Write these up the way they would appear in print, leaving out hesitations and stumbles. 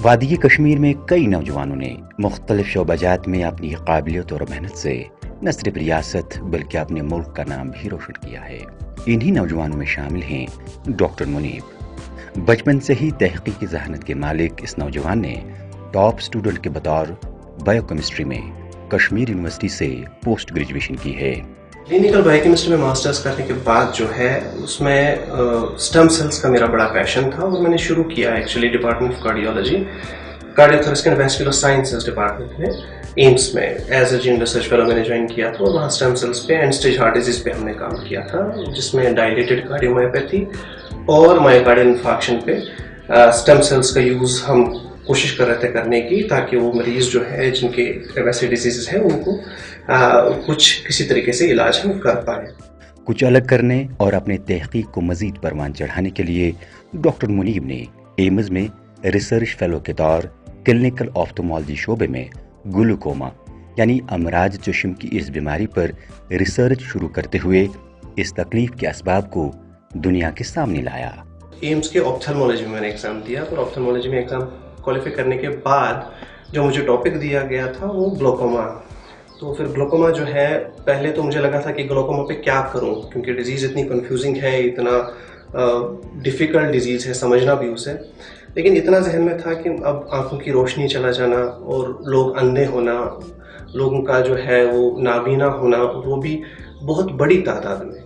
وادی کشمیر میں کئی نوجوانوں نے مختلف شعبجات میں اپنی قابلیت اور محنت سے نہ صرف ریاست بلکہ اپنے ملک کا نام بھی روشن کیا ہے۔ انہی نوجوانوں میں شامل ہیں ڈاکٹر منیب۔ بچپن سے ہی تحقیقی ذہانت کے مالک اس نوجوان نے ٹاپ سٹوڈنٹ کے بطور بایو کیمسٹری میں کشمیر یونیورسٹی سے پوسٹ گریجویشن کی ہے۔ کلینکل بایو کیمسٹری میں ماسٹرز کرنے کے بعد جو ہے اس میں اسٹم سیلز کا میرا بڑا پیشن تھا اور میں نے شروع کیا actually department of cardiology, cardiothoracic and vascular sciences department میں ایمس میں as a gene research fellow میں نے جوائن کیا تھا، اور وہاں اسٹم سیلز پہ اینڈ اسٹیج ہارٹ ڈیزیز پہ ہم نے کام کیا تھا، جس میں ڈائلیٹڈ کارڈیومایوپیتھی اور مائوکارڈیل انفارکشن پہ اسٹم سیلز کا یوز ہم کوشش کر رہے تھے کرنے کی، تاکہ وہ مریض جو ہے جن کے ویسے ڈیزیز ہیں ان کو کچھ کسی طریقے سے علاج ہم کر پائیں۔ کچھ الگ کرنے اور اپنے تحقیق کو مزید پروان چڑھانے کے لیے ڈاکٹر منیب نے ایمز میں ریسرچ فیلو کے طور کلینکل آفتھالمالوجی شعبے میں گلوکوما یعنی امراض چشم کی اس بیماری پر ریسرچ شروع کرتے ہوئے اس تکلیف کے اسباب کو دنیا کے سامنے لایا۔ ایمز کے آپتھالمالوجی میں نے ایگزام دیا، اور آپتھالمالوجی میں ایگزام کوالیفائی کرنے کے بعد جو مجھے ٹاپک دیا گیا تھا وہ گلوکوما۔ تو پھر گلوکوما جو ہے، پہلے تو مجھے لگا تھا کہ گلوکوما پہ کیا کروں، کیونکہ ڈیزیز اتنی کنفیوزنگ ہے، اتنا ڈیفیکلٹ ڈیزیز ہے سمجھنا بھی اسے، لیکن اتنا ذہن میں تھا کہ اب آنکھوں کی روشنی چلا جانا اور لوگ اندھے ہونا، لوگوں کا جو ہے وہ نابینا ہونا، وہ بھی بہت بڑی تعداد میں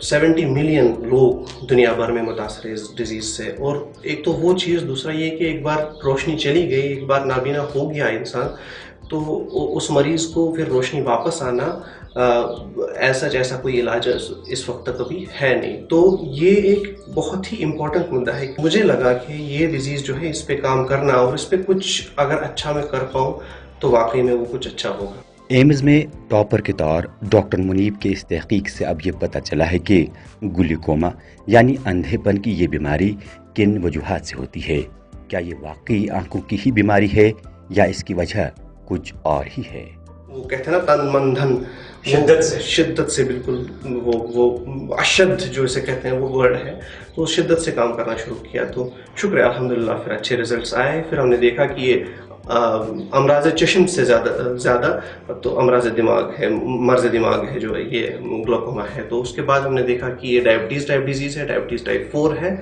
70 ملین لوگ دنیا بھر میں متاثر ہے اس ڈیزیز سے، اور ایک تو وہ چیز، دوسرا یہ کہ ایک بار روشنی چلی گئی، ایک بار نابینا ہو گیا انسان، تو اس مریض کو پھر روشنی واپس آنا ایسا کوئی علاج اس وقت تک ابھی ہے نہیں۔ تو یہ ایک بہت ہی امپورٹنٹ مدعا ہے۔ مجھے لگا کہ یہ ڈیزیز جو ہے اس پہ کام کرنا اور اس پہ کچھ اگر اچھا میں کر پاؤں تو واقعی میں وہ کچھ اچھا ہوگا۔ ایمز میں ٹاپر کے طور ڈاکٹر منیب کے اس تحقیق سے اب یہ پتہ چلا ہے کہ گلوکوما یعنی اندھے پن کی یہ بیماری کن وجوہات سے ہوتی ہے۔ کیا یہ واقعی آنکھوں کی ہی بیماری ہے یا اس کی وجہ کچھ اور ہی ہے؟ وہ کہتے ہیں نا تن من دھن، شدت سے بالکل وہ اشد جو اسے کہتے ہیں وہ ورڈ ہے، تو شدت سے کام کرنا شروع کیا۔ تو شکریہ الحمدللہ، پھر اچھے ریزلٹس آئے۔ پھر ہم نے دیکھا کہ یہ امراض چشم سے زیادہ تو امراض دماغ ہے، مرض دماغ ہے جو یہ گلوکوما ہے۔ تو اس کے بعد ہم نے دیکھا کہ یہ ڈائبٹیز ٹائپ ڈیزیز ہے، ڈائبٹیز ٹائپ 4 ہے،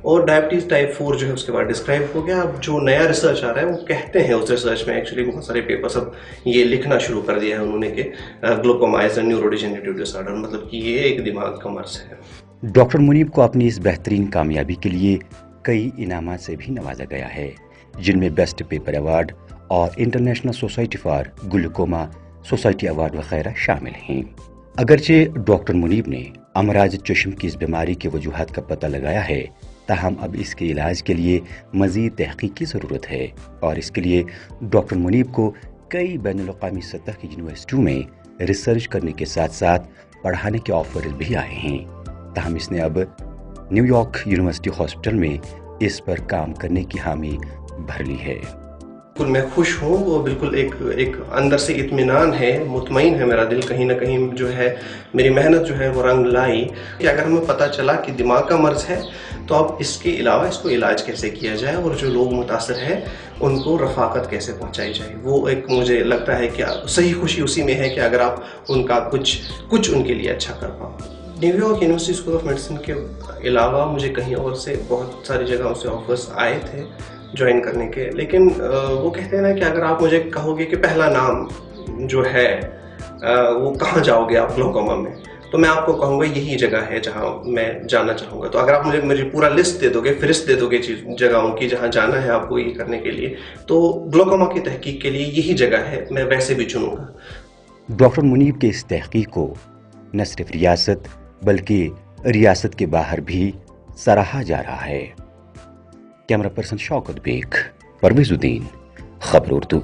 اور ڈائبٹیز ٹائپ 4 جو ہے اس کے بعد ڈسکرائب ہو گیا۔ اب جو نیا ریسرچ آ رہا ہے وہ کہتے ہیں، اس ریسرچ میں ایکچولی بہت سارے پیپرس اب یہ لکھنا شروع کر دیا ہے انہوں نے کہ گلوکوما از اے نیورو ڈیجنریٹو ڈس آرڈر، مطلب کہ یہ ایک دماغ کا مرض ہے۔ ڈاکٹر منیب کو اپنی اس بہترین کامیابی کے لیے کئی انعامات سے بھی نوازا گیا ہے، جن میں بیسٹ پیپر ایوارڈ اور international society for glaucoma society award وغیرہ شامل ہیں۔ اگرچہ ڈاکٹر منیب نے امراض چشم کی اس بیماری کے وجوہات کا پتہ لگایا ہے، تاہم اب اس کے علاج کے لیے مزید تحقیق کی ضرورت ہے، اور اس کے لیے ڈاکٹر منیب کو کئی بین الاقوامی سطح کی یونیورسٹیوں میں ریسرچ کرنے کے ساتھ ساتھ پڑھانے کے آفرز بھی آئے ہیں، تاہم اس نے اب نیو یارک یونیورسٹی ہاسپٹل میں اس پر کام کرنے کی حامی بھر لی ہے۔ بالکل میں خوش ہوں، وہ بالکل ایک اندر سے اطمینان ہے، مطمئن ہے میرا دل، کہیں نہ کہیں جو ہے میری محنت جو ہے وہ رنگ لائی کہ اگر ہمیں پتہ چلا کہ دماغ کا مرض ہے تو اب اس کے علاوہ اس کو علاج کیسے کیا جائے، اور جو لوگ متاثر ہیں ان کو رفاقت کیسے پہنچائی جائے۔ وہ ایک مجھے لگتا ہے کہ صحیح خوشی اسی میں ہے کہ اگر آپ ان کا کچھ ان کے لیے اچھا کر پاؤ۔ New York university school of medicine کے علاوہ مجھے کہیں اور سے بہت ساری جگہوں سے آفرز آئے تھے جوائن کرنے کے، لیکن وہ کہتے ہیں نا کہ اگر آپ مجھے کہو گے کہ پہلا نام جو ہے وہ کہاں جاؤ گے آپ گلوکوما میں، تو میں آپ کو کہوں گا یہی جگہ ہے جہاں میں جانا چاہوں گا۔ تو اگر آپ مجھے پورا لسٹ دے دو گے، فہرست دے دو گے جگہوں کی جہاں جانا ہے آپ کو یہ کرنے کے لیے، تو گلوکوما کی تحقیق کے لیے یہی جگہ ہے، میں ویسے بھی چنوں گا۔ ڈاکٹر منیب کے اس تحقیق کو نہ صرف ریاست بلکہ ریاست کے باہر بھی سراہا جا رہا ہے۔ کیمرہ پرسن شوکت بیگ، پرویز الدین، خبر اردو۔